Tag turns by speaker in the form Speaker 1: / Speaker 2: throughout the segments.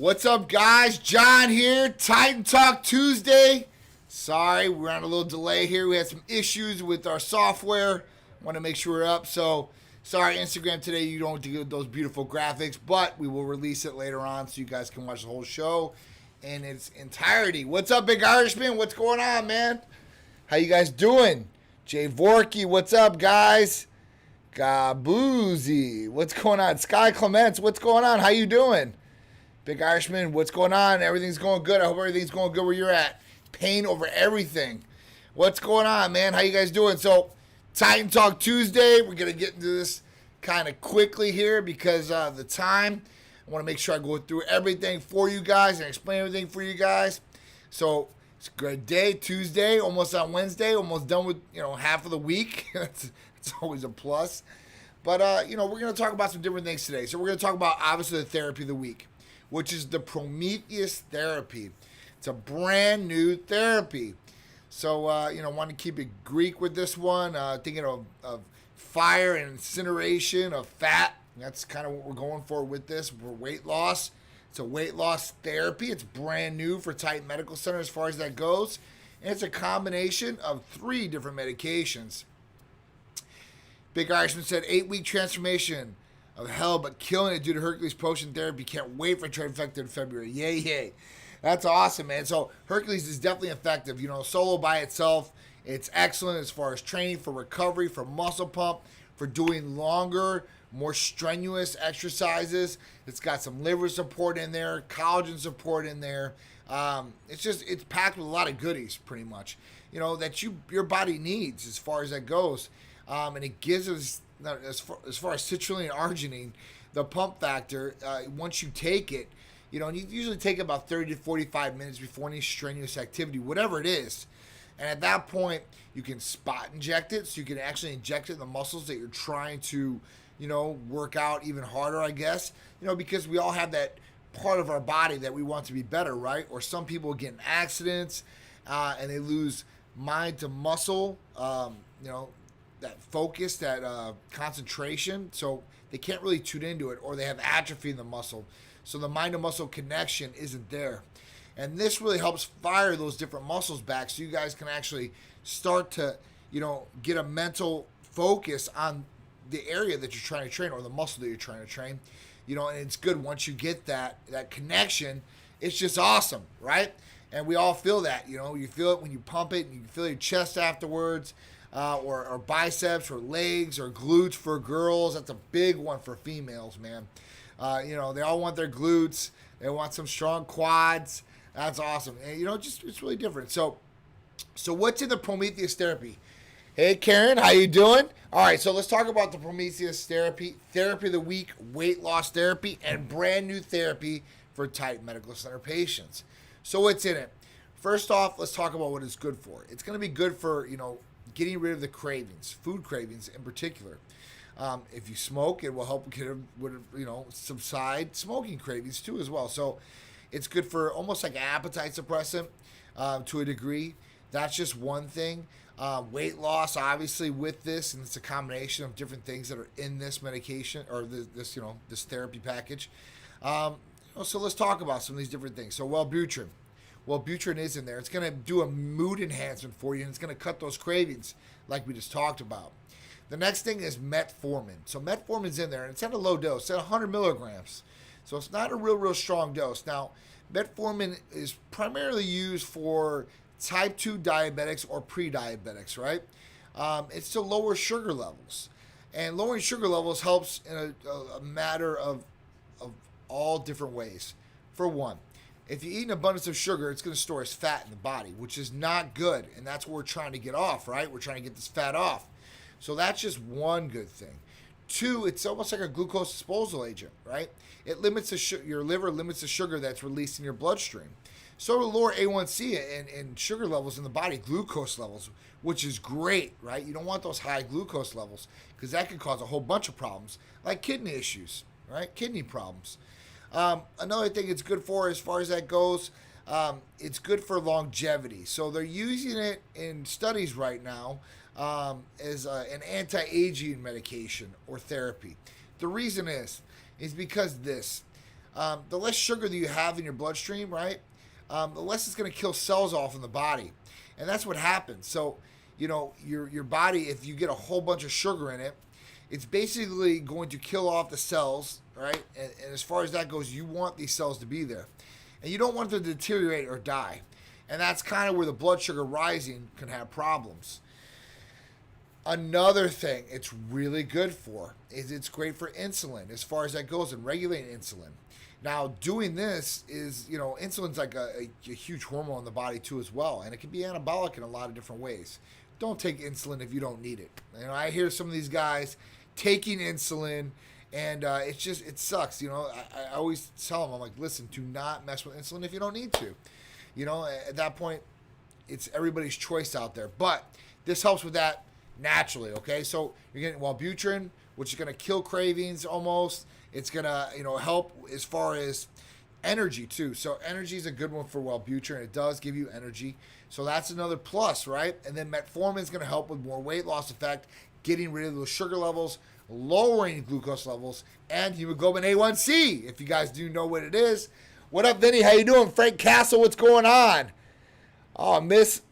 Speaker 1: What's up, guys? John here, Titan Talk Tuesday. Sorry, we're on a little delay here. We had some issues with our software. Want to make sure we're up. So, sorry, Instagram today, you don't get those beautiful graphics, but we will release it later on so you guys can watch the whole show in its entirety. What's up, Big Irishman? What's going on, man? How you guys doing? Jay Vorky, what's up, guys? Gaboozy, what's going on? Sky Clements, what's going on? How you doing? Big Irishman, what's going on? Everything's going good. I hope everything's going good where you're at. Pain over everything. What's going on, man? How you guys doing? So, Titan Talk Tuesday. We're going to get into this kind of quickly here because of the time. I want to make sure I go through everything for you guys and explain everything for you guys. So, it's a good day, Tuesday, almost on Wednesday, almost done with, half of the week. It's always a plus. But, we're going to talk about some different things today. So, we're going to talk about, obviously, the therapy of the week, which is the PROMETHEUS therapy. It's a brand new therapy. So, want to keep it Greek with this one. Thinking of fire and incineration of fat. That's kind of what we're going for with this. For weight loss. It's a weight loss therapy. It's brand new for Titan Medical Center as far as that goes. And it's a combination of 3 different medications. Big Irishman said 8-week transformation of hell, but killing it due to Hercules Potion Therapy. Can't wait for Trifecta in February. Yay, yay. That's awesome, man. So Hercules is definitely effective. Solo by itself, it's excellent as far as training for recovery, for muscle pump, for doing longer, more strenuous exercises. It's got some liver support in there, collagen support in there. It's packed with a lot of goodies, pretty much, that your body needs as far as that goes. And it gives us, as far as citrulline and arginine, the pump factor, once you take it, and you usually take about 30 to 45 minutes before any strenuous activity, whatever it is. And at that point, you can spot inject it, so you can actually inject it in the muscles that you're trying to, work out even harder, I guess. Because we all have that part of our body that we want to be better, right? Or some people get in accidents, and they lose mind to muscle, that focus, that concentration, so they can't really tune into it, or they have atrophy in the muscle, so the mind-to-muscle connection isn't there. And this really helps fire those different muscles back, so you guys can actually start to, get a mental focus on the area that you're trying to train, or the muscle that you're trying to train, and it's good once you get that connection. It's just awesome, right? And we all feel that, you feel it when you pump it, and you feel your chest afterwards. Or biceps, or legs, or glutes for girls. That's a big one for females, man. They all want their glutes. They want some strong quads. That's awesome. And, it's really different. So what's in the PROMETHEUS therapy? Hey, Karen, how you doing? All right, so let's talk about the PROMETHEUS therapy of the week, weight loss therapy, and brand new therapy for Titan Medical Center patients. So what's in it? First off, let's talk about what it's good for. It's going to be good for, getting rid of the cravings, food cravings in particular. If you smoke, it will help subside smoking cravings too as well. So it's good for almost like an appetite suppressant to a degree. That's just one thing. Weight loss, obviously, with this, and it's a combination of different things that are in this medication, or this therapy package. So let's talk about some of these different things. So Wellbutrin. Wellbutrin is in there. It's going to do a mood enhancement for you, and it's going to cut those cravings like we just talked about. The next thing is metformin. So metformin's in there, and it's at a low dose. It's at 100 milligrams. So it's not a real strong dose. Now, metformin is primarily used for type 2 diabetics or pre-diabetics, right? It's to lower sugar levels. And lowering sugar levels helps in a matter of all different ways. For one, if you eat an abundance of sugar, it's going to store as fat in the body, which is not good. And that's what we're trying to get off, right? We're trying to get this fat off. So that's just one good thing. 2, it's almost like a glucose disposal agent, right? It limits your liver limits the sugar that's released in your bloodstream. So to lower A1C and sugar levels in the body, glucose levels, which is great, right? You don't want those high glucose levels because that could cause a whole bunch of problems, like kidney issues, right? Kidney problems. Another thing it's good for, as far as that goes, it's good for longevity. So they're using it in studies right now as an anti-aging medication or therapy. The reason is because this. the less sugar that you have in your bloodstream, right, the less it's going to kill cells off in the body. And that's what happens. So, your body, if you get a whole bunch of sugar in it, it's basically going to kill off the cells, right? And as far as that goes, you want these cells to be there. And you don't want them to deteriorate or die. And that's kind of where the blood sugar rising can have problems. Another thing it's really good for is it's great for insulin as far as that goes and regulating insulin. Now, doing this is, insulin's like a huge hormone in the body too as well. And it can be anabolic in a lot of different ways. Don't take insulin if you don't need it. I hear some of these guys taking insulin, and it sucks. I always tell them, I'm like, listen, do not mess with insulin if you don't need to. At that point, it's everybody's choice out there. But this helps with that naturally, okay? So you're getting Wellbutrin, which is going to kill cravings almost. It's going to, help as far as energy too. So energy is a good one for Wellbutrin. It does give you energy. So that's another plus, right? And then metformin is going to help with more weight loss effect, getting rid of those sugar levels, lowering glucose levels, and hemoglobin A1C, if you guys do know what it is. What up, Vinny? How you doing? Frank Castle, what's going on? Oh, Miss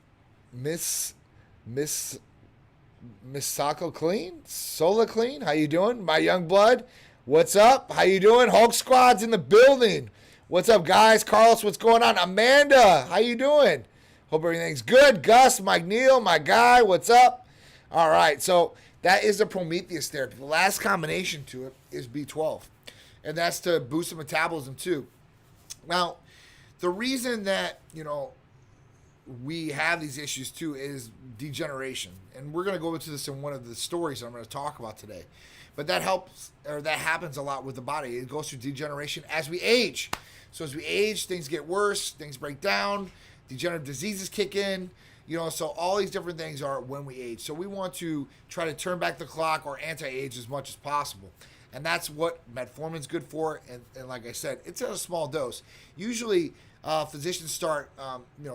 Speaker 1: Sako Clean? Sola Clean? How you doing? My young blood, what's up? How you doing? Hulk Squad's in the building. What's up, guys? Carlos, what's going on? Amanda, how you doing? Hope everything's good. Gus, Mike Neal, my guy, what's up? All right, so that is the Prometheus therapy. The last combination to it is B12, and that's to boost the metabolism too. Now, the reason that, we have these issues too is degeneration. And we're going to go into this in one of the stories I'm going to talk about today. But that happens a lot with the body. It goes through degeneration as we age. So as we age, things get worse, things break down, degenerative diseases kick in, so all these different things are when we age. So we want to try to turn back the clock or anti-age as much as possible. And that's what metformin's good for. And like I said, it's at a small dose. Usually physicians start,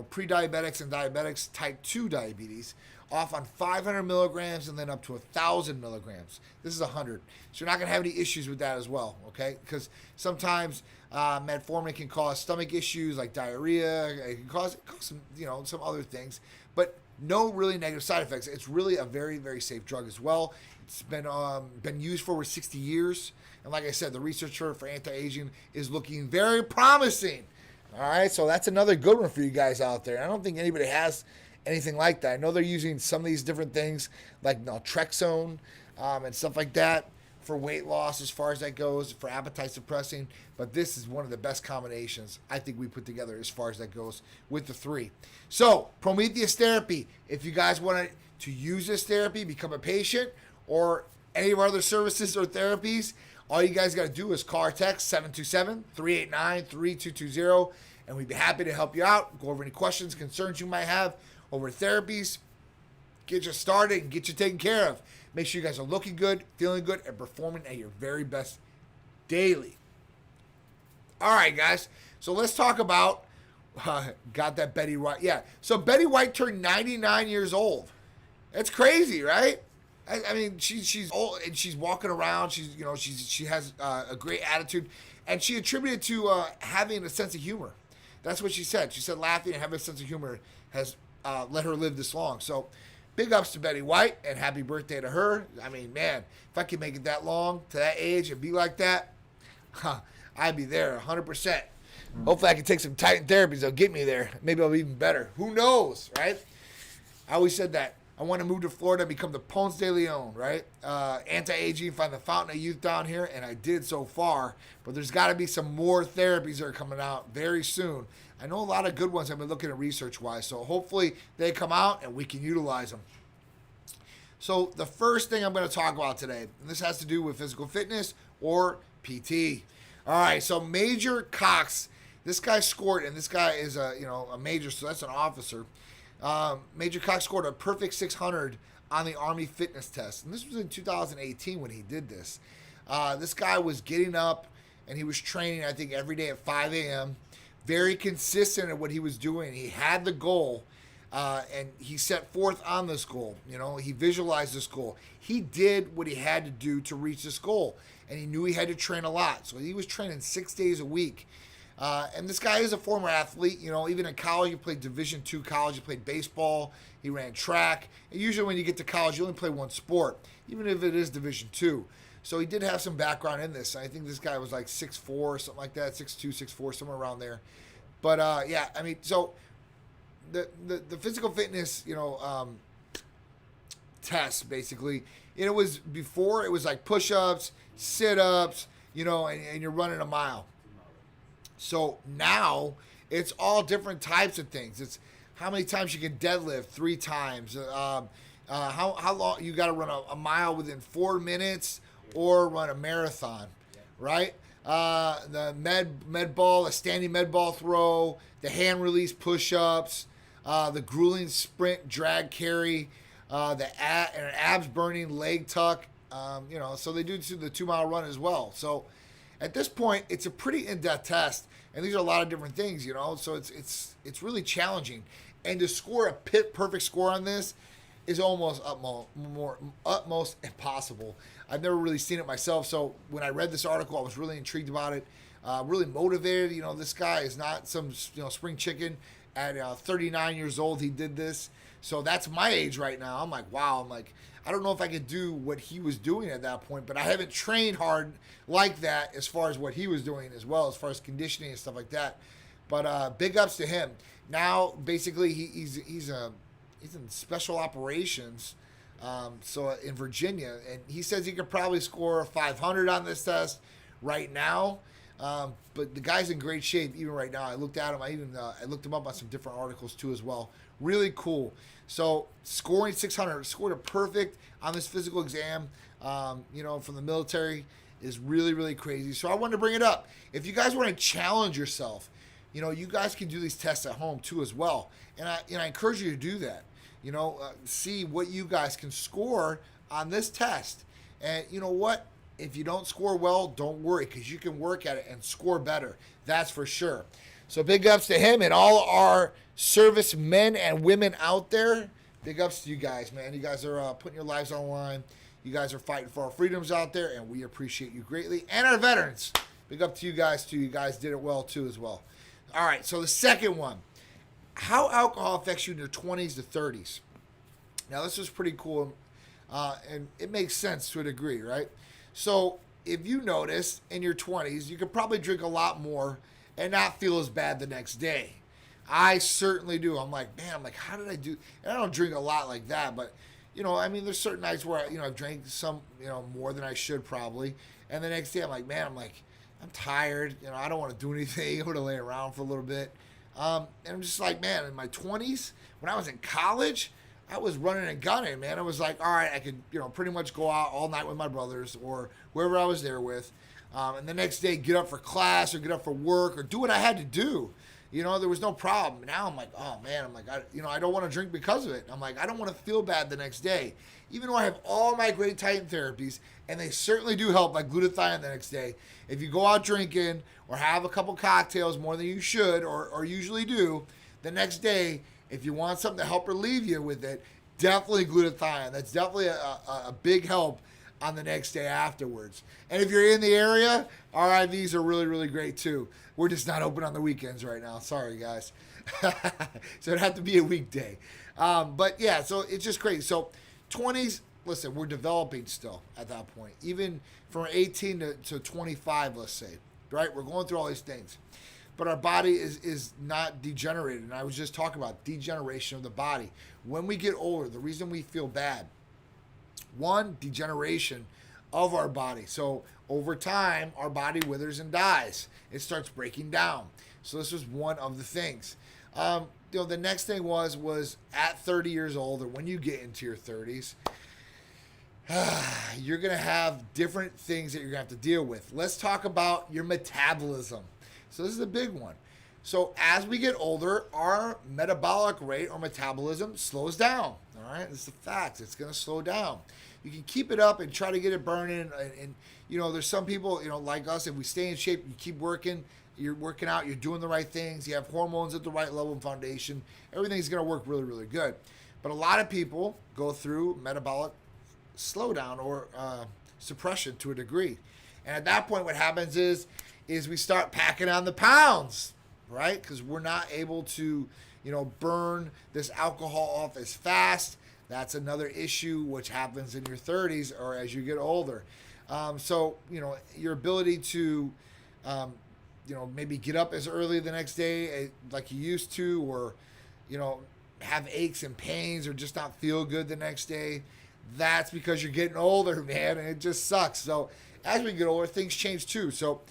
Speaker 1: pre-diabetics and diabetics, type 2 diabetes, off on 500 milligrams and then up to 1,000 milligrams. This is 100. So you're not going to have any issues with that as well, okay? Because sometimes metformin can cause stomach issues like diarrhea. It can cause some, some other things. But no really negative side effects. It's really a very, very safe drug as well. It's been used for over 60 years. And like I said, the research for anti-aging is looking very promising. All right, so that's another good one for you guys out there. I don't think anybody has anything like that. I know they're using some of these different things like naltrexone and stuff like that for weight loss as far as that goes, for appetite suppressing. But this is one of the best combinations I think we put together as far as that goes with the three. So Prometheus therapy, if you guys want to use this therapy, become a patient, or any of our other services or therapies, all you guys got to do is call or text 727-389-3220, and we'd be happy to help you out, go over any questions, concerns you might have over therapies, get you started and get you taken care of. Make sure you guys are looking good, feeling good, and performing at your very best daily. All right, guys. So let's talk about, got that Betty White. Yeah. So Betty White turned 99 years old. That's crazy, right? I mean, she's old and she's walking around. She has a great attitude, and she attributed to having a sense of humor. That's what she said. She said laughing and having a sense of humor has let her live this long. So, big ups to Betty White and happy birthday to her. I mean, man, if I could make it that long to that age and be like that, I'd be there 100%. Hopefully, I can take some Titan therapies. They'll get me there. Maybe I'll be even better. Who knows, right? I always said that. I want to move to Florida and become the Ponce de Leon, right? Anti-aging, find the fountain of youth down here, and I did so far. But there's got to be some more therapies that are coming out very soon. I know a lot of good ones I've been looking at research-wise, so hopefully they come out and we can utilize them. So the first thing I'm going to talk about today, and this has to do with physical fitness or PT. All right, so Major Cox, this guy scored, and this guy is a major, so that's an officer. Major Cox scored a perfect 600 on the Army fitness test. And this was in 2018 when he did this. This guy was getting up and he was training, I think, every day at 5 a.m. Very consistent at what he was doing. He had the goal And he set forth on this goal. He visualized this goal. He did what he had to do to reach this goal, and he knew he had to train a lot. So he was training 6 days a week. And this guy is a former athlete. Even in college, he played Division II college. He played baseball. He ran track. And usually when you get to college, you only play one sport, even if it is Division II. So he did have some background in this. I think this guy was like 6'4", or something like that, 6'2", 6'4", somewhere around there. But so the physical fitness, test basically. It was before, it was like push-ups, sit-ups, and you're running a mile. So now it's all different types of things. It's how many times you can deadlift, 3 times. How long you got to run a mile within 4 minutes, or run a marathon, right? The med ball, the standing med ball throw, the hand release push-ups, the grueling sprint drag carry, an abs burning leg tuck. So they do the 2 mile run as well. So at this point, it's a pretty in-depth test, and these are a lot of different things, So it's really challenging, and to score a perfect score on this is almost utmost impossible. I've never really seen it myself, so when I read this article, I was really intrigued about it, really motivated. This guy is not some spring chicken. At 39 years old, he did this. So that's my age right now. I'm like, wow. I don't know if I could do what he was doing at that point, but I haven't trained hard like that as far as what he was doing as well, as far as conditioning and stuff like that. But big ups to him. Now, basically, he's in special operations, so in Virginia, and he says he could probably score 500 on this test right now. But the guy's in great shape even right now. I looked at him. I looked him up on some different articles too as well. Really cool. So scoring 600, scored a perfect on this physical exam, from the military is really, really crazy. So I wanted to bring it up. If you guys want to challenge yourself, you guys can do these tests at home too as well. And I encourage you to do that. See what you guys can score on this test. And you know what? If you don't score well, don't worry, because you can work at it and score better. That's for sure. So big ups to him and all our service men and women out there. Big ups to you guys, man. You guys are putting your lives on the line. You guys are fighting for our freedoms out there, and we appreciate you greatly. And our veterans. Big up to you guys, too. You guys did it well, too, as well. All right, so the second one. How alcohol affects you in your 20s to 30s. Now, this is pretty cool, and it makes sense to a degree, right? So if you notice in your 20s, you could probably drink a lot more and not feel as bad the next day. I certainly do. I'm like, how did I do? And I don't drink a lot like that, but, there's certain nights where, I've drank some, more than I should probably. And the next day I'm like, I'm tired. I don't want to do anything. I'm going to lay around for a little bit. And I'm just like, man, in my 20s, when I was in college, I was running and gunning, man. I was like, all right, I could, pretty much go out all night with my brothers or whoever I was there with. And the next day, get up for class or get up for work or do what I had to do. There was no problem. Now I'm like, oh, man, I don't want to drink because of it. I'm like, I don't want to feel bad the next day. Even though I have all my great Titan therapies, and they certainly do help, like glutathione the next day. If you go out drinking or have a couple cocktails more than you should or usually do, the next day, if you want something to help relieve you with it, definitely glutathione. That's definitely a big help on the next day afterwards. And if you're in the area, our IVs are really, really great too. We're just not open on the weekends right now. Sorry, guys. So it'd have to be a weekday. But yeah, so it's just crazy. So 20s, listen, we're developing still at that point. Even from 18 to 25, let's say, right? We're going through all these things. But our body is not degenerated. And I was just talking about degeneration of the body. When we get older, the reason we feel bad, one, degeneration of our body. So over time, our body withers and dies. It starts breaking down. So this was one of the things. The next thing was at 30 years old, or when you get into your 30s, you're going to have different things that you're going to have to deal with. Let's talk about your metabolism. So this is a big one. So as we get older, our metabolic rate or metabolism slows down. All right, this is the fact. It's going to slow down. you can keep it up and try to get it burning. And there's some people, like us, if we stay in shape, you keep working, you're working out, you're doing the right things, you have hormones at the right level and foundation, everything's going to work really, really good. But a lot of people go through metabolic slowdown or suppression to a degree. And at that point, what happens is we start packing on the pounds, right? Because we're not able to, burn this alcohol off as fast. That's another issue which happens in your 30s or as you get older. So, your ability to, maybe get up as early the next day like you used to, or, have aches and pains or just not feel good the next day, that's because you're getting older, man, and it just sucks. So as we get older, things change too. So,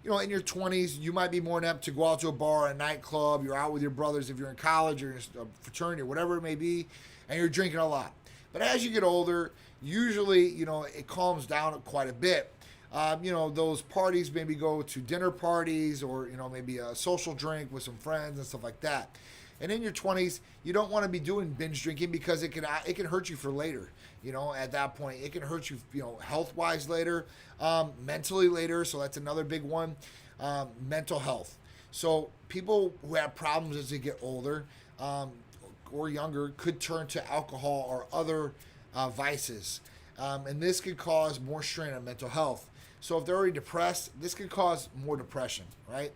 Speaker 1: in your 20s, you might be more inept to go out to a bar, a nightclub, you're out with your brothers if you're in college or in a fraternity or whatever it may be, and you're drinking a lot. But as you get older, usually, it calms down quite a bit. Those parties, maybe go to dinner parties or, maybe a social drink with some friends and stuff like that. And in your 20s, you don't want to be doing binge drinking because it can hurt you for later. At that point, it can hurt you, health-wise later, mentally later. So that's another big one, mental health. So people who have problems as they get older or younger could turn to alcohol or other vices. And this could cause more strain on mental health. So if they're already depressed, this could cause more depression, right?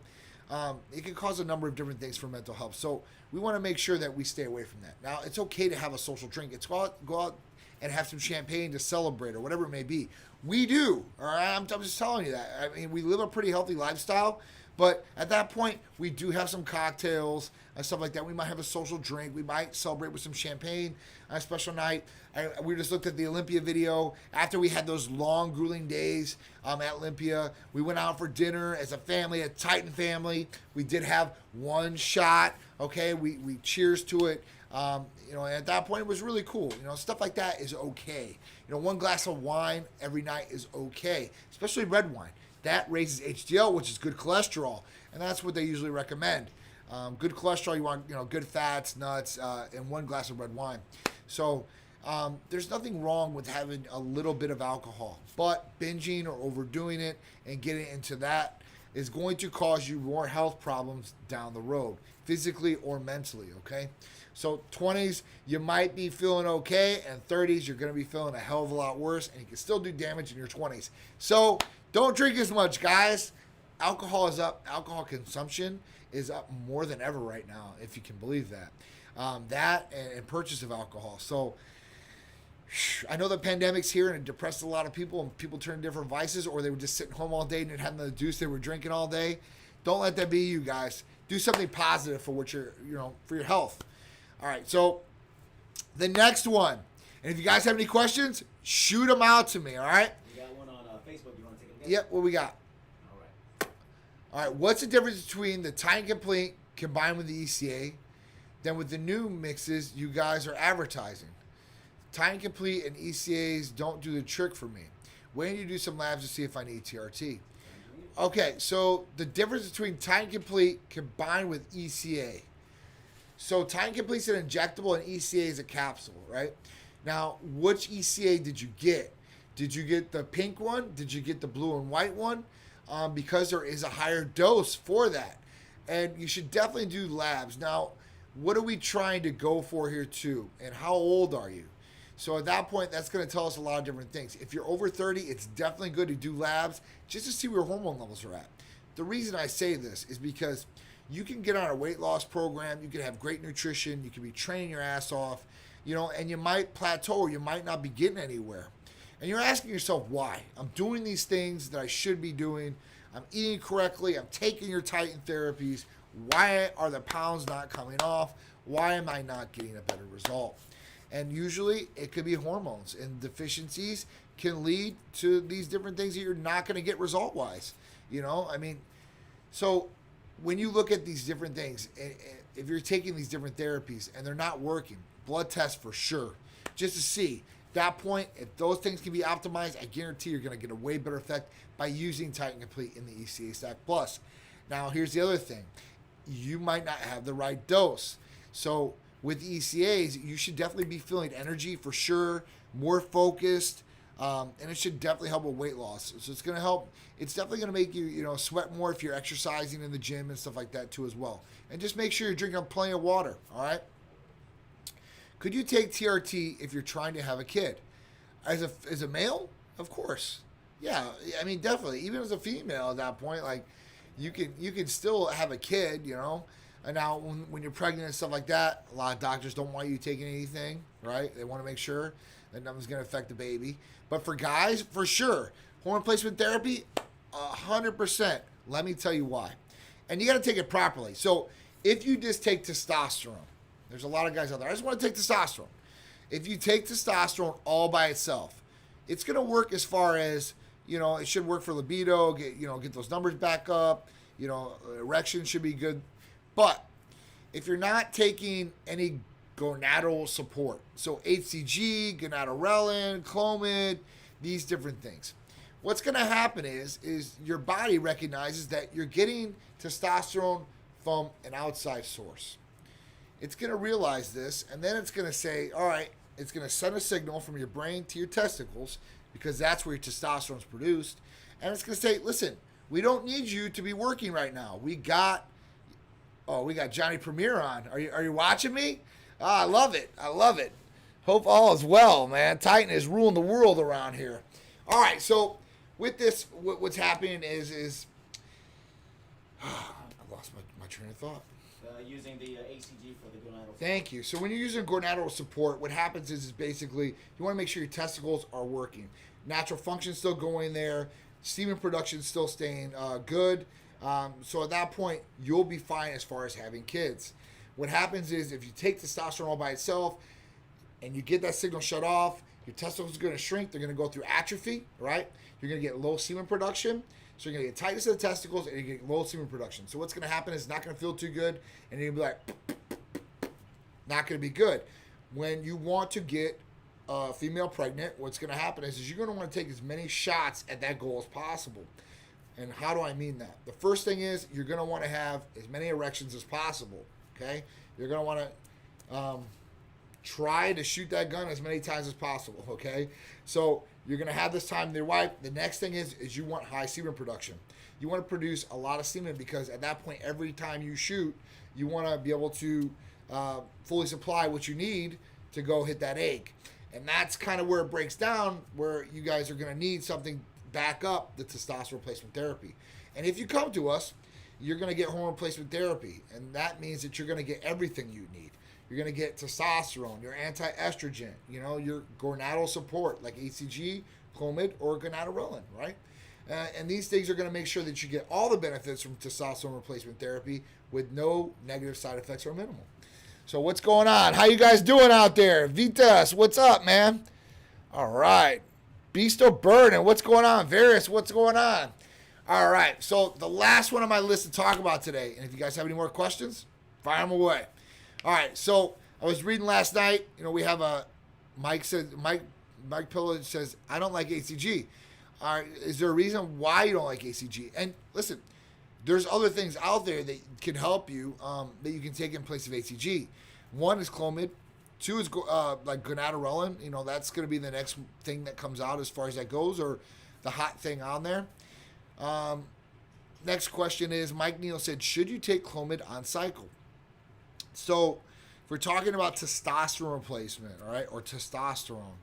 Speaker 1: It can cause a number of different things for mental health. So we want to make sure that we stay away from that. Now, it's okay to have a social drink. It's go out and have some champagne to celebrate or whatever it may be. We do, all right? I'm just telling you that. I mean, we live a pretty healthy lifestyle, but at that point, we do have some cocktails and stuff like that. We might have a social drink. We might celebrate with some champagne on a special night. We just looked at the Olympia video. After we had those long, grueling days at Olympia, we went out for dinner as a family, a Titan family. We did have one shot, okay? We cheers to it. And at that point, it was really cool. Stuff like that is okay. One glass of wine every night is okay, especially red wine. That raises HDL, which is good cholesterol, and that's what they usually recommend. Good cholesterol, you want good fats, nuts, and one glass of red wine. So there's nothing wrong with having a little bit of alcohol, but binging or overdoing it and getting into that is going to cause you more health problems down the road, physically or mentally, okay? So 20s, you might be feeling okay, and 30s, you're going to be feeling a hell of a lot worse, and you can still do damage in your 20s. So don't drink as much, guys. Alcohol is up. Alcohol consumption is up more than ever right now, if you can believe that. That and purchase of alcohol. So I know the pandemic's here and it depressed a lot of people, and people turned to different vices, or they were just sitting home all day and had the juice they were drinking all day. Don't let that be you, guys. Do something positive for what for your health. All right, so the next one, and if you guys have any questions, shoot them out to me, all right?
Speaker 2: We got one on Facebook. You want to take a look at?
Speaker 1: Yep, what we got? All right, what's the difference between the Titan Complete combined with the ECA than with the new mixes you guys are advertising? Titan Complete and ECAs don't do the trick for me. Waiting to do some labs to see if I need TRT. Okay, so the difference between Titan Complete combined with ECA. So Titan Complete is an injectable and ECA is a capsule, right? Now, which ECA did you get? Did you get the pink one? Did you get the blue and white one? Because there is a higher dose for that. And you should definitely do labs. Now, what are we trying to go for here too? And how old are you? So at that point, that's going to tell us a lot of different things. If you're over 30, it's definitely good to do labs just to see where hormone levels are at. The reason I say this is because you can get on a weight loss program, you can have great nutrition, you can be training your ass off, and you might plateau or you might not be getting anywhere. And you're asking yourself why. I'm doing these things that I should be doing. I'm eating correctly. I'm taking your Titan therapies. Why are the pounds not coming off? Why am I not getting a better result? And usually it could be hormones, and deficiencies can lead to these different things that you're not going to get result-wise. So when you look at these different things, if you're taking these different therapies and they're not working, blood test for sure, just to see. That point, if those things can be optimized, I guarantee you're going to get a way better effect by using Titan Complete in the ECA Stack Plus. Now, here's the other thing. You might not have the right dose. So with ECAs, you should definitely be feeling energy for sure, more focused, And it should definitely help with weight loss. So it's going to help. It's definitely going to make you, sweat more if you're exercising in the gym and stuff like that too as well. And just make sure you're drinking plenty of water, all right? Could you take TRT if you're trying to have a kid? As a male? Of course. Yeah, I mean, definitely. Even as a female at that point, like, you can still have a kid, And now when you're pregnant and stuff like that, a lot of doctors don't want you taking anything, right? They want to make sure that nothing's going to affect the baby. But for guys, for sure, hormone replacement therapy, 100%. Let me tell you why. And you got to take it properly. So if you just take testosterone, there's a lot of guys out there, I just want to take testosterone. If you take testosterone all by itself, it's going to work as far as, it should work for libido, get those numbers back up, erection should be good. But if you're not taking any gonadal support, so HCG, gonadorelin, Clomid, these different things, what's going to happen is your body recognizes that you're getting testosterone from an outside source. It's going to realize this, and then it's going to say, all right, it's going to send a signal from your brain to your testicles, because that's where your testosterone is produced. And it's going to say, listen, we don't need you to be working right now. We got Johnny Premier on. Are you watching me? I love it. Hope all is well, man. Titan is ruling the world around here. All right, so with this, what's happening is I lost my train of thought.
Speaker 2: Using the ACG for the gonadal.
Speaker 1: Thank you. So when you're using gonadal support, what happens is basically you want to make sure your testicles are working. Natural function still going there. Semen production still staying good. So at that point, you'll be fine as far as having kids. What happens is if you take testosterone all by itself and you get that signal shut off, your testicles are going to shrink. They're going to go through atrophy, right? You're going to get low semen production. So you're going to get tightness of the testicles and you're going to get low semen production. So what's going to happen is it's not going to feel too good, and you're going to be like, not going to be good. When you want to get a female pregnant, what's going to happen is you're going to want to take as many shots at that goal as possible. And how do I mean that? The first thing is you're going to want to have as many erections as possible, okay? You're going to want to try to shoot that gun as many times as possible, okay? So you're going to have this time with your wife. The next thing is you want high semen production. You want to produce a lot of semen, because at that point, every time you shoot, you want to be able to fully supply what you need to go hit that egg. And that's kind of where it breaks down, where you guys are going to need something back up the testosterone replacement therapy. And if you come to us, you're going to get hormone replacement therapy. And that means that you're going to get everything you need. You're going to get testosterone, your anti-estrogen, your gonadal support like HCG, Clomid, or gonadorelin, right? And these things are going to make sure that you get all the benefits from testosterone replacement therapy with no negative side effects or minimal. So what's going on? How you guys doing out there? Vitas, what's up, man? All right. Beasto Burden, what's going on? Varus, what's going on? All right. So the last one on my list to talk about today, and if you guys have any more questions, fire them away. All right, so I was reading last night. We have Mike Pillow says, I don't like ACG. All right, is there a reason why you don't like ACG? And listen, there's other things out there that can help you that you can take in place of ACG. One is Clomid. Two is like gonadorelin. That's going to be the next thing that comes out as far as that goes, or the hot thing on there. Next question is, Mike Neal said, should you take Clomid on cycle? So if we're talking about testosterone replacement, all right, or testosterone,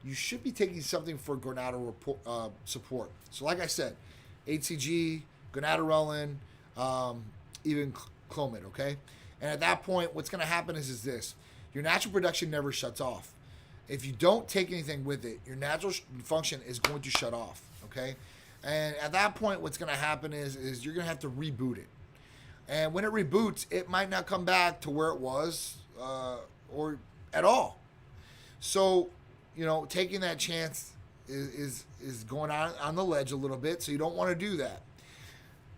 Speaker 1: you should be taking something for gonadal support. So like I said, HCG, gonadorelin, even Clomid, okay? And at that point, what's going to happen is this. Your natural production never shuts off. If you don't take anything with it, your natural function is going to shut off, okay? And at that point, what's going to happen is you're going to have to reboot it. And when it reboots, it might not come back to where it was or at all. So, taking that chance is going on the ledge a little bit, so you don't want to do that.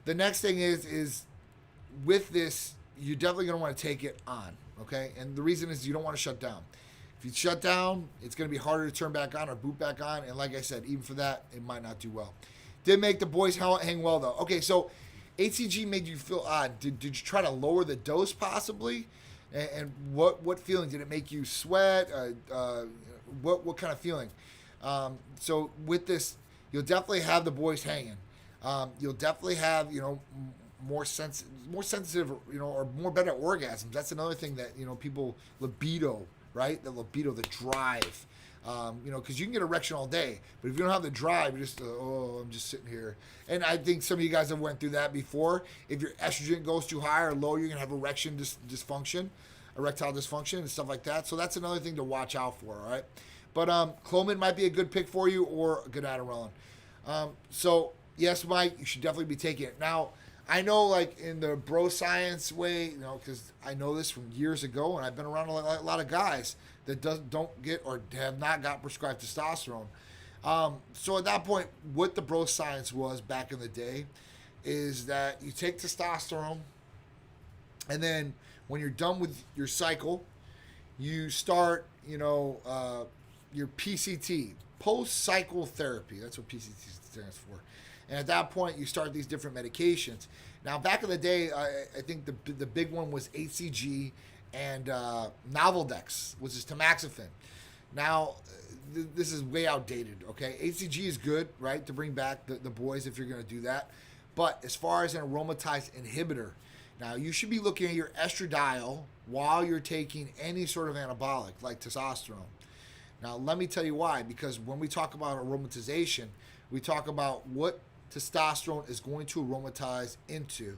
Speaker 1: The next thing is with this, you're definitely going to want to take it on, okay? And the reason is you don't want to shut down. If you shut down, it's going to be harder to turn back on or boot back on. And like I said, even for that, it might not do well. Did make the boys hang well, though. Okay, so HCG made you feel odd. Did you try to lower the dose possibly? And what feeling? Did it make you sweat? What kind of feeling? So with this, you'll definitely have the boys hanging. You'll definitely have, more sensitive, or more better orgasms. That's another thing that, people, libido, right? The libido, the drive. Because you can get erection all day, but if you don't have the drive, you're just, I'm just sitting here. And I think some of you guys have went through that before. If your estrogen goes too high or low, you're going to have erectile dysfunction and stuff like that. So that's another thing to watch out for, all right? But Clomid might be a good pick for you, or a good Adderall. So, yes, Mike, you should definitely be taking it. Now, I know, like, in the bro science way, because I know this from years ago, and I've been around a lot of guys that don't get or have not got prescribed testosterone. So at that point, what the bro science was back in the day is that you take testosterone, and then when you're done with your cycle, you start, your PCT, post-cycle therapy. That's what PCT stands for. And at that point, you start these different medications. Now, back in the day, I think the big one was HCG and Novaldex, which is tamoxifen. Now, this is way outdated, okay? HCG is good, right, to bring back the boys if you're going to do that. But as far as an aromatase inhibitor, now you should be looking at your estradiol while you're taking any sort of anabolic, like testosterone. Now, let me tell you why. Because when we talk about aromatization, we talk about what testosterone is going to aromatize into.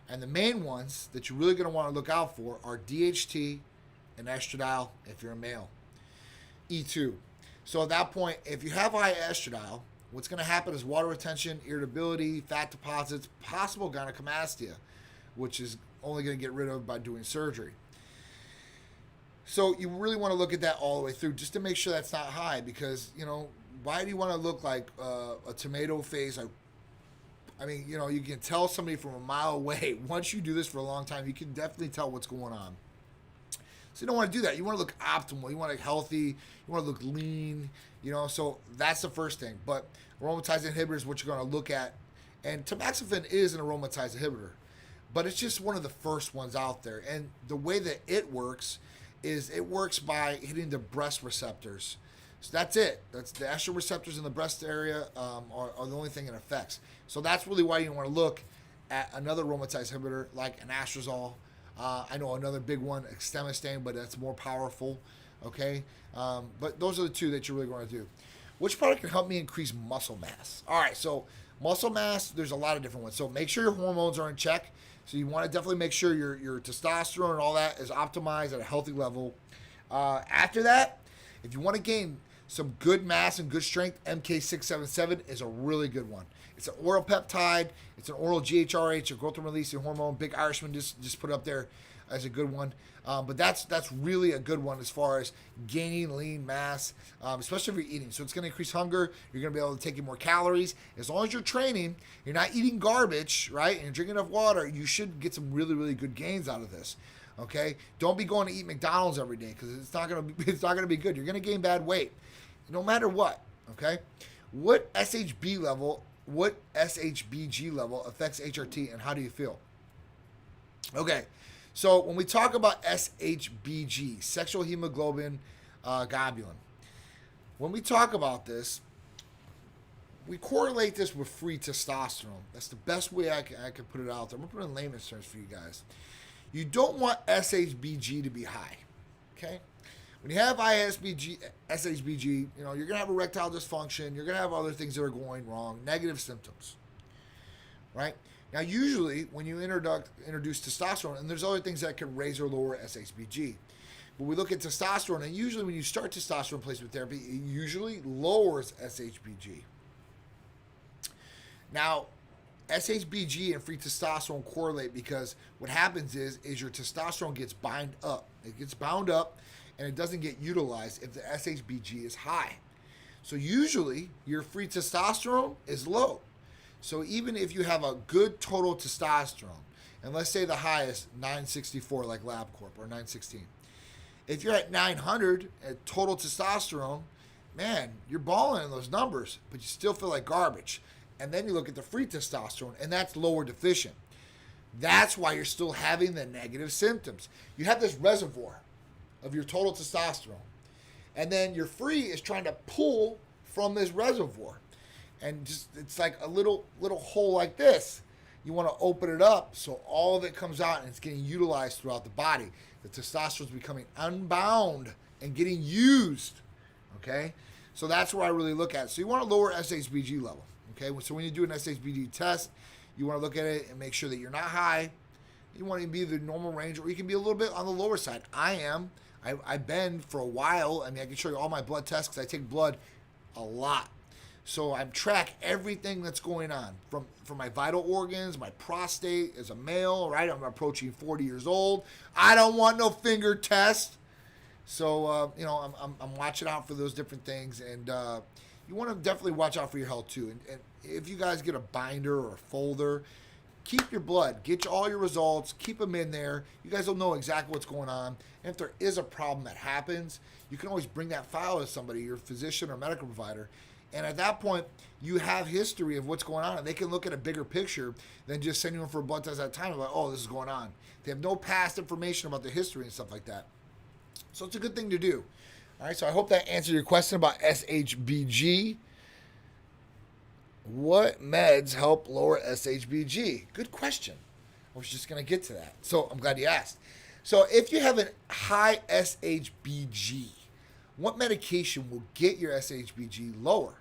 Speaker 1: And the main ones that you're really going to want to look out for are DHT and estradiol if you're a male. E2. So at that point, if you have high estradiol, what's going to happen is water retention, irritability, fat deposits, possible gynecomastia, which is only going to get rid of by doing surgery. So you really want to look at that all the way through just to make sure that's not high, because, why do you want to look like a tomato face? You can tell somebody from a mile away. Once you do this for a long time, you can definitely tell what's going on. So you don't want to do that. You want to look optimal. You want to look healthy. You want to look lean. So that's the first thing. But aromatase inhibitor is what you're going to look at. And tamoxifen is an aromatase inhibitor, but it's just one of the first ones out there. And the way that it works is it works by hitting the breast receptors. So that's it. That's the estrogen receptors in the breast area are the only thing it affects. So that's really why you want to look at another aromatase inhibitor like an anastrozole. I know another big one, exemestane, but that's more powerful. Okay, but those are the two that you're really going to do. Which product can help me increase muscle mass? All right, so muscle mass, there's a lot of different ones. So make sure your hormones are in check. So you want to definitely make sure your testosterone and all that is optimized at a healthy level. After that, if you want to gain some good mass and good strength, MK677 is a really good one. It's an oral peptide. It's an oral GHRH, a growth and releasing hormone. Big Irishman just put up there as a good one. But that's really a good one as far as gaining lean mass, especially if you're eating. So it's going to increase hunger. You're going to be able to take in more calories. As long as you're training, you're not eating garbage, right? And you're drinking enough water, you should get some really, really good gains out of this. Okay? Don't be going to eat McDonald's every day, because it's not going to be good. You're going to gain bad weight, no matter what. Okay? What SHBG level affects HRT, and how do you feel? Okay. So when we talk about SHBG, sexual hemoglobin globulin, when we talk about this, we correlate this with free testosterone. That's the best way I can put it out there. I'm going to put it in layman's terms for you guys. You don't want SHBG to be high, okay? When you have high SHBG, you're going to have erectile dysfunction. You're going to have other things that are going wrong, negative symptoms, right? Now, usually, when you introduce testosterone, and there's other things that can raise or lower SHBG, but we look at testosterone, and usually when you start testosterone replacement therapy, it usually lowers SHBG. Now, SHBG and free testosterone correlate because what happens is your testosterone gets bound up. It gets bound up, and it doesn't get utilized if the SHBG is high. So usually, your free testosterone is low. So even if you have a good total testosterone, and let's say the high is 964 like LabCorp or 916. If you're at 900 at total testosterone, man, you're balling in those numbers, but you still feel like garbage. And then you look at the free testosterone, and that's lower deficient. That's why you're still having the negative symptoms. You have this reservoir of your total testosterone, and then your free is trying to pull from this reservoir. And just it's like a little hole like this. You want to open it up so all of it comes out and it's getting utilized throughout the body. The testosterone is becoming unbound and getting used. Okay? So that's where I really look at it. So you want to lower SHBG level. Okay? So when you do an SHBG test, you want to look at it and make sure that you're not high. You want to be the normal range, or you can be a little bit on the lower side. I am. I've been for a while. I mean, I can show you all my blood tests because I take blood a lot. So I track everything that's going on from my vital organs, my prostate as a male, right? I'm approaching 40 years old. I don't want no finger test. So, I'm watching out for those different things. And you want to definitely watch out for your health too. And if you guys get a binder or a folder, keep your blood. Get all your results. Keep them in there. You guys will know exactly what's going on. And if there is a problem that happens, you can always bring that file to somebody, your physician or medical provider. And at that point, you have history of what's going on, and they can look at a bigger picture than just sending them for a blood test at a time. Like, oh, this is going on. They have no past information about the history and stuff like that. So it's a good thing to do. All right, so I hope that answered your question about SHBG. What meds help lower SHBG? Good question. I was just going to get to that. So I'm glad you asked. So if you have a high SHBG, what medication will get your SHBG lower?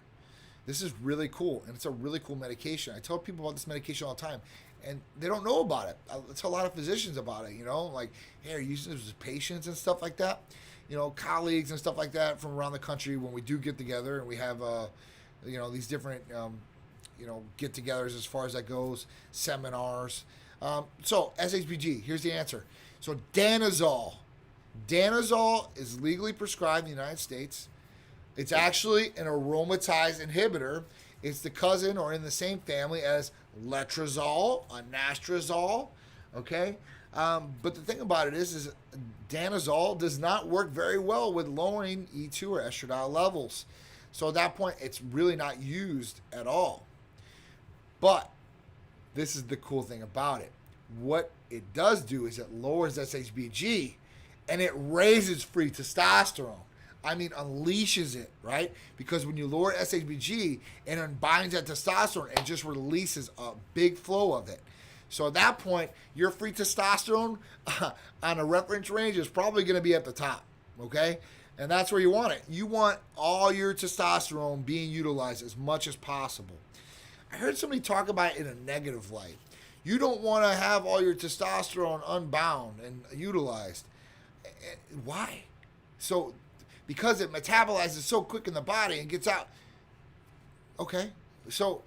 Speaker 1: This is really cool, and it's a really cool medication. I tell people about this medication all the time, and they don't know about it. I tell a lot of physicians about it, like, hey, are you using this with patients and stuff like that? Colleagues and stuff like that from around the country when we do get together and we have, these different, get-togethers as far as that goes, seminars. So SHBG, here's the answer. So Danazol. Danazol is legally prescribed in the United States. It's actually an aromatase inhibitor. It's the cousin or in the same family as letrozole, anastrozole, okay? But the thing about it is Danazol does not work very well with lowering E2 or estradiol levels. So at that point, it's really not used at all. But this is the cool thing about it. What it does do is it lowers SHBG and it raises free testosterone. I mean, unleashes it, right? Because when you lower SHBG, it unbinds that testosterone and just releases a big flow of it. So at that point, your free testosterone on a reference range is probably going to be at the top, okay? And that's where you want it. You want all your testosterone being utilized as much as possible. I heard somebody talk about it in a negative light. You don't want to have all your testosterone unbound and utilized. Why? So, because it metabolizes so quick in the body and gets out. Okay, so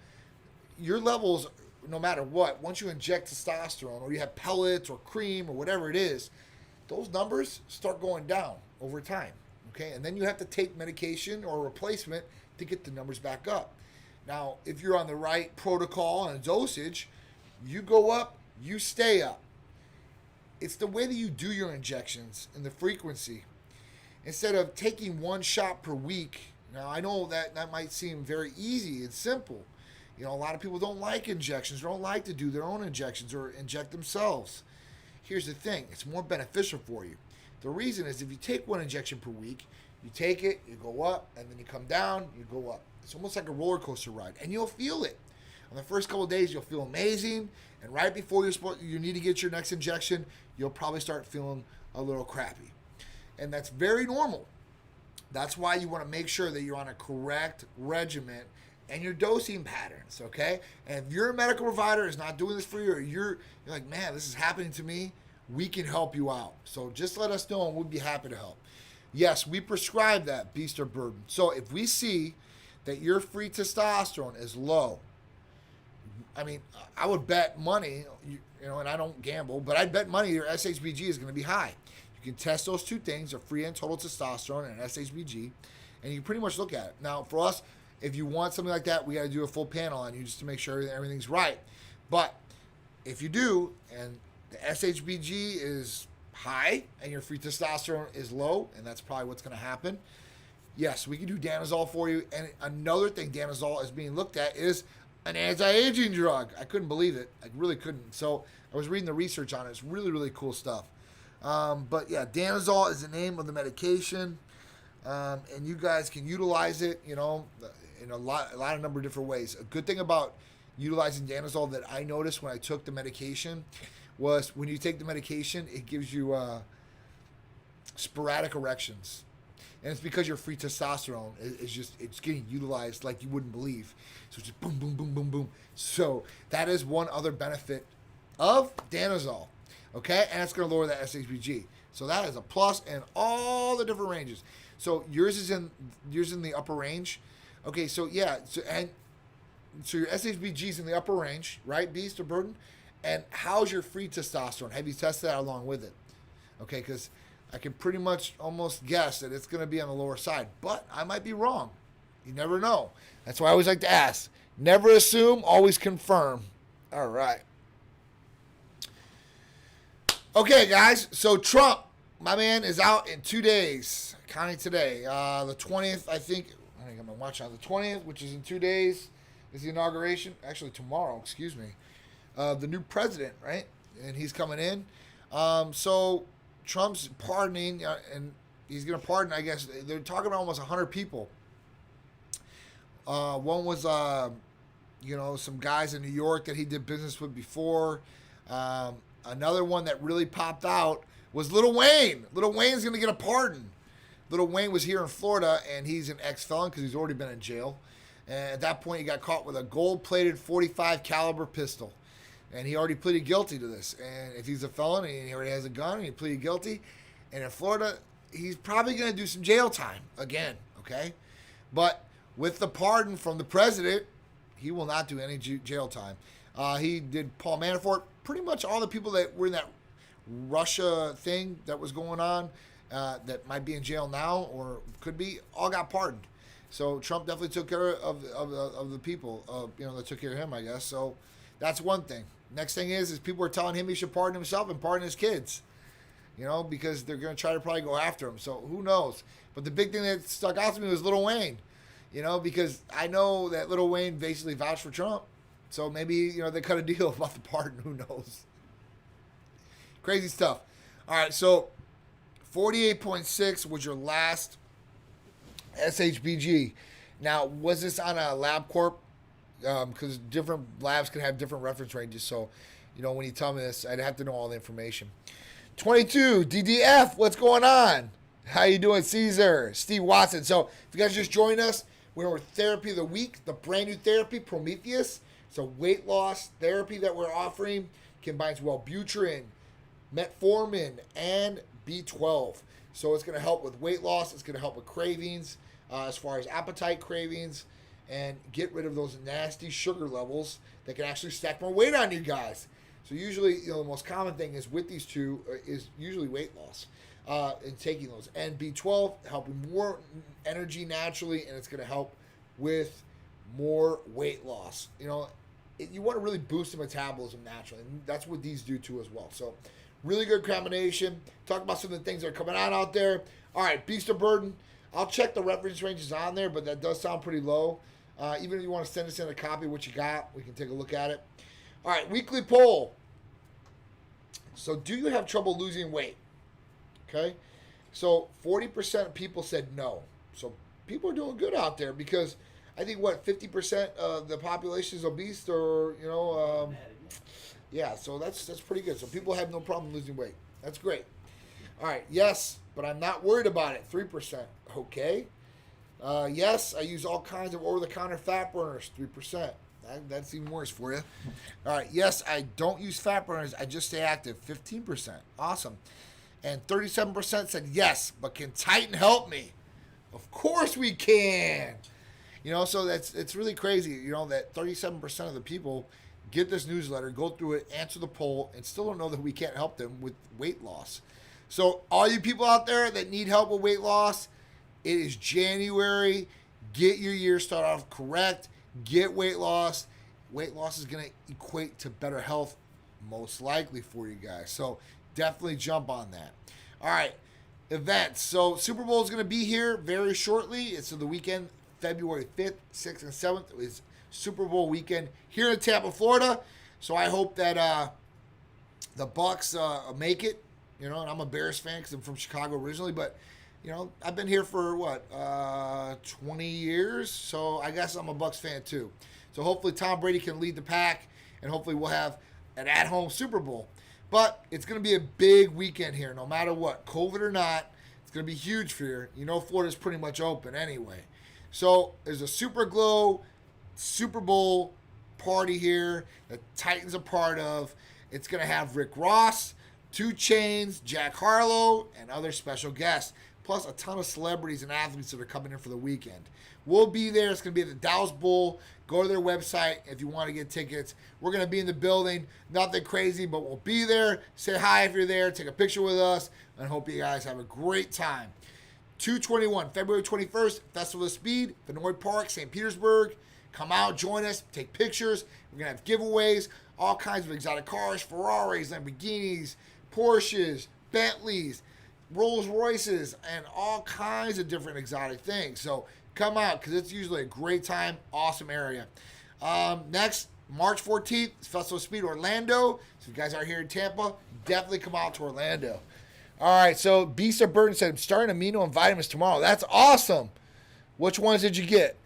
Speaker 1: your levels, no matter what, once you inject testosterone or you have pellets or cream or whatever it is, those numbers start going down over time. Okay, and then you have to take medication or replacement to get the numbers back up. Now, if you're on the right protocol and dosage, you go up, you stay up. It's the way that you do your injections and the frequency. Instead of taking one shot per week, now I know that might seem very easy and simple. A lot of people don't like injections, don't like to do their own injections or inject themselves. Here's the thing, it's more beneficial for you. The reason is if you take one injection per week, you take it, you go up, and then you come down, you go up. It's almost like a roller coaster ride, and you'll feel it. On the first couple of days, you'll feel amazing, and right before you need to get your next injection, you'll probably start feeling a little crappy. And that's very normal. That's why you want to make sure that you're on a correct regimen and your dosing patterns, okay? And if your medical provider is not doing this for you, or you're like, man, this is happening to me, we can help you out. So just let us know and we'll be happy to help. Yes, we prescribe that beast or burden. So if we see that your free testosterone is low, I mean, I would bet money, and I don't gamble, but I'd bet money your SHBG is going to be high. You can test those two things, a free and total testosterone and SHBG, and you can pretty much look at it. Now, for us, if you want something like that, we got to do a full panel on you just to make sure that everything's right. But if you do, and the SHBG is high and your free testosterone is low, and that's probably what's going to happen, yes, we can do Danazol for you. And another thing Danazol is being looked at is an anti-aging drug. I couldn't believe it. I really couldn't. So I was reading the research on it. It's really, really cool stuff. But yeah, Danazol is the name of the medication. and you guys can utilize it, in a lot of number of different ways. A good thing about utilizing danazol that I noticed when I took the medication was when you take the medication, it gives you sporadic erections. And it's because your free testosterone it's getting utilized like you wouldn't believe. So it's just boom, boom, boom, boom, boom. So that is one other benefit of danazol. Okay? And it's going to lower that SHBG. So that is a plus in all the different ranges. So yours is in the upper range. Okay, so yeah, so your SHBG is in the upper range, right, Beast or Burden? And how's your free testosterone? Have you tested that along with it? Okay, because I can pretty much almost guess that it's going to be on the lower side, but I might be wrong. You never know. That's why I always like to ask. Never assume, always confirm. All right. Okay, guys. So Trump, my man, is out in 2 days. Counting today. The 20th, I think I'm going to watch on the 20th, which is in 2 days, is the inauguration. Actually, tomorrow, excuse me. The new president, right? And he's coming in. So Trump's pardoning, and he's going to pardon, I guess, they're talking about almost 100 people. One was, some guys in New York that he did business with before. Another one that really popped out was Lil Wayne. Lil Wayne's going to get a pardon. Lil Wayne was here in Florida, and he's an ex-felon because he's already been in jail. And at that point, he got caught with a gold-plated .45 caliber pistol. And he already pleaded guilty to this. And if he's a felon and he already has a gun and he pleaded guilty, and in Florida, he's probably going to do some jail time again, okay? But with the pardon from the president, he will not do any jail time. He did Paul Manafort, pretty much all the people that were in that Russia thing that was going on that might be in jail now or could be, all got pardoned. So Trump definitely took care of the people, that took care of him, I guess. So that's one thing. Next thing is people are telling him he should pardon himself and pardon his kids, because they're going to try to probably go after him. So who knows? But the big thing that stuck out to me was Lil Wayne, because I know that Lil Wayne basically vouched for Trump. So maybe, they cut a deal about the pardon. Who knows? Crazy stuff. All right, so 48.6 was your last SHBG. Now, was this on a LabCorp? Because different labs can have different reference ranges. So, when you tell me this, I'd have to know all the information. 22, DDF, what's going on? How you doing, Caesar? Steve Watson. So, if you guys just joined us, we're with Therapy of the Week, the brand new therapy, Prometheus. It's a weight loss therapy that we're offering. Combines Wellbutrin, metformin, and B12. So, it's going to help with weight loss. It's going to help with cravings, as far as appetite cravings, and get rid of those nasty sugar levels that can actually stack more weight on you guys. So usually, the most common thing is with these two is usually weight loss in taking those. And B12 helping more energy naturally, and it's going to help with more weight loss. You want to really boost the metabolism naturally, and that's what these do too as well. So really good combination. Talk about some of the things that are coming out there. All right, Beast of Burden. I'll check the reference ranges on there, but that does sound pretty low. Even if you want to send us in a copy of what you got, we can take a look at it. All right, weekly poll. So do you have trouble losing weight? Okay. So 40% of people said no. So people are doing good out there because I think, 50% of the population is obese or, yeah, so that's pretty good. So people have no problem losing weight. That's great. All right, yes, but I'm not worried about it. 3%. Okay. Yes, I use all kinds of over-the-counter fat burners. 3%. That's even worse for you. All right. Yes, I don't use fat burners. I just stay active. 15%. Awesome. And 37% said yes, but can Titan help me? Of course we can. So it's really crazy, that 37% of the people get this newsletter, go through it, answer the poll, and still don't know that we can't help them with weight loss. So all you people out there that need help with weight loss, it is January. Get your year started off correct. Get weight loss. Weight loss is going to equate to better health, most likely for you guys. So definitely jump on that. All right, events. So Super Bowl is going to be here very shortly. It's the weekend, February 5th, 6th, and 7th. It's Super Bowl weekend here in Tampa, Florida. So I hope that the Bucs make it. And I'm a Bears fan because I'm from Chicago originally, but I've been here for 20 years, so I guess I'm a Bucs fan too. So hopefully Tom Brady can lead the pack, and hopefully we'll have an at-home Super Bowl. But it's going to be a big weekend here, no matter what, COVID or not. It's going to be huge for you. Florida's pretty much open anyway. So there's a Super Glow Super Bowl party here that Titans are part of. It's going to have Rick Ross, 2 Chainz, Jack Harlow, and other special guests, plus a ton of celebrities and athletes that are coming in for the weekend. We'll be there. It's going to be at the Dallas Bowl. Go to their website if you want to get tickets. We're going to be in the building. Nothing crazy, but we'll be there. Say hi if you're there. Take a picture with us, and hope you guys have a great time. 2/21, February 21st, Festival of Speed, Vinoy Park, St. Petersburg. Come out, join us, take pictures. We're going to have giveaways, all kinds of exotic cars, Ferraris, Lamborghinis, Porsches, Bentleys, Rolls Royces, and all kinds of different exotic things. So come out, because it's usually a great time, awesome area. Next, March 14th, is Festival of Speed Orlando. So if you guys are here in Tampa, definitely come out to Orlando. All right, so Beast of Burden said, I'm starting amino and vitamins tomorrow. That's awesome. Which ones did you get?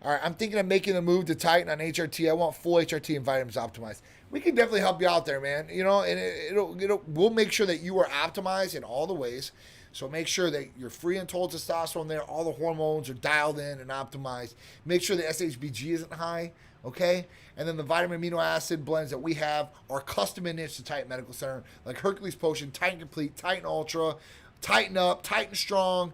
Speaker 1: All right, I'm thinking of making the move to Titan on HRT. I want full HRT and vitamins optimized. We can definitely help you out there, man. And we'll make sure that you are optimized in all the ways. So make sure that you're free and total testosterone there. All the hormones are dialed in and optimized. Make sure the SHBG isn't high, okay? And then the vitamin amino acid blends that we have are custom niche to Titan Medical Center, like Hercules Potion, Titan Complete, Titan Ultra, Titan Up, Titan Strong.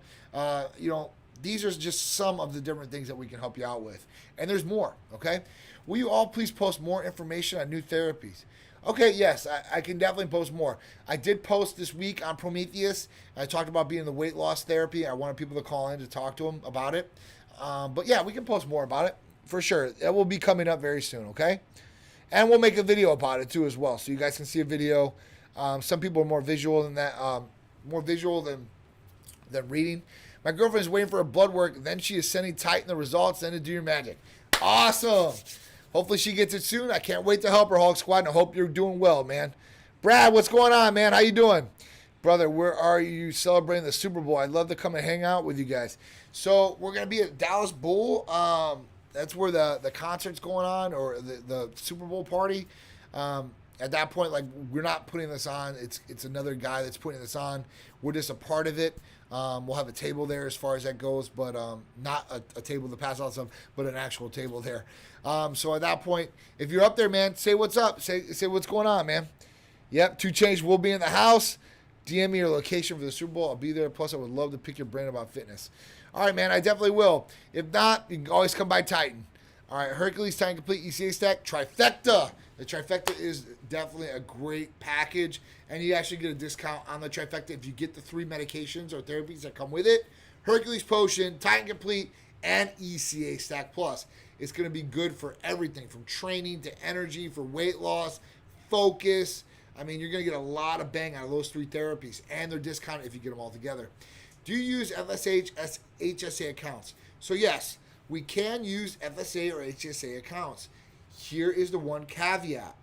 Speaker 1: These are just some of the different things that we can help you out with. And there's more, okay? Will you all please post more information on new therapies? Okay, yes, I can definitely post more. I did post this week on Prometheus. I talked about being the weight loss therapy. I wanted people to call in to talk to them about it. But yeah, we can post more about it for sure. It will be coming up very soon, okay? And we'll make a video about it too as well, so you guys can see a video. Some people are more visual than that, than reading. My girlfriend is waiting for her blood work. Then she is sending Titan the results. Then to do your magic. Awesome. Hopefully she gets it soon. I can't wait to help her, Hulk Squad, and I hope you're doing well, man. Brad, what's going on, man? How you doing? Brother, where are you celebrating the Super Bowl? I'd love to come and hang out with you guys. So we're going to be at Dallas Bowl. That's where the concert's going on, or the Super Bowl party. At that point, we're not putting this on. It's another guy that's putting this on. We're just a part of it. We'll have a table there as far as that goes, but not a table to pass out stuff, but an actual table there. So at that point, if you're up there, man, say what's up. Say what's going on, man. Yep, 2 Chainz will be in the house. DM me your location for the Super Bowl. I'll be there. Plus, I would love to pick your brain about fitness. All right, man, I definitely will. If not, you can always come by Titan. All right, Hercules, Titan Complete, ECA Stack, Trifecta. The Trifecta is definitely a great package, and you actually get a discount on the Trifecta if you get the 3 medications or therapies that come with it. Hercules Potion, Titan Complete, and ECA Stack Plus. It's going to be good for everything, from training to energy, for weight loss, focus. I mean, you're going to get a lot of bang out of those 3 therapies, and they're discounted if you get them all together. Do you use FSH, HSA accounts? So yes, we can use FSA or HSA accounts. Here is the one caveat.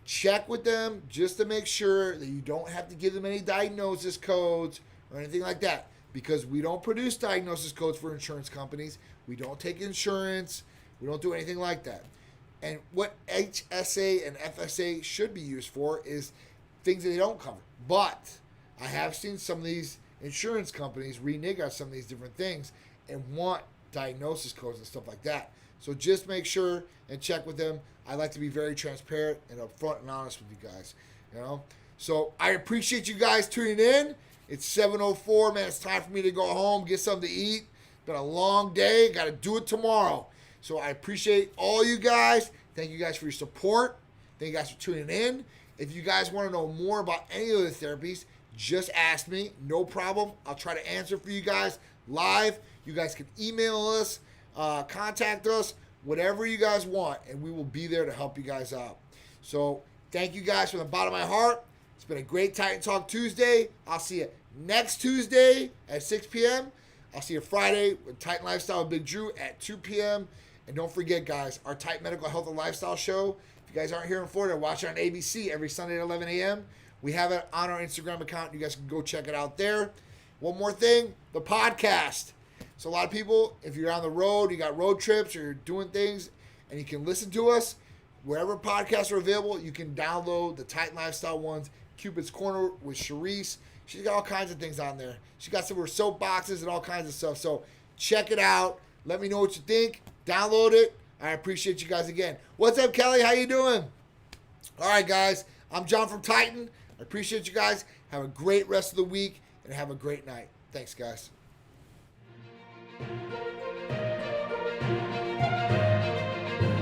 Speaker 1: Check with them just to make sure that you don't have to give them any diagnosis codes or anything like that, because we don't produce diagnosis codes for insurance companies. We don't take insurance. We don't do anything like that. And what HSA and FSA should be used for is things that they don't cover. But I have seen some of these insurance companies renege on some of these different things and want diagnosis codes and stuff like that. So just make sure and check with them. I like to be very transparent and upfront and honest with you guys. So I appreciate you guys tuning in. It's 7:04, man. It's time for me to go home, get something to eat. Been a long day. Got to do it tomorrow. So I appreciate all you guys. Thank you guys for your support. Thank you guys for tuning in. If you guys want to know more about any of the therapies, just ask me. No problem. I'll try to answer for you guys live. You guys can email us, contact us, whatever you guys want, and we will be there to help you guys out. So thank you guys from the bottom of my heart. It's been a great Titan Talk Tuesday. I'll see you next Tuesday at 6 p.m. I'll see you Friday with Titan Lifestyle with Big Drew at 2 p.m. And don't forget, guys, our Titan Medical Health and Lifestyle show. If you guys aren't here in Florida, watch it on ABC every Sunday at 11 a.m. We have it on our Instagram account. You guys can go check it out there. One more thing, the podcast. So a lot of people, if you're on the road, you got road trips, or you're doing things, and you can listen to us, wherever podcasts are available, you can download the Titan Lifestyle ones. Cupid's Corner with Sharice. She's got all kinds of things on there. She got some of her soap boxes and all kinds of stuff. So check it out. Let me know what you think. Download it. I appreciate you guys again. What's up, Kelly? How you doing? All right, guys. I'm John from Titan. I appreciate you guys. Have a great rest of the week and have a great night. Thanks, guys.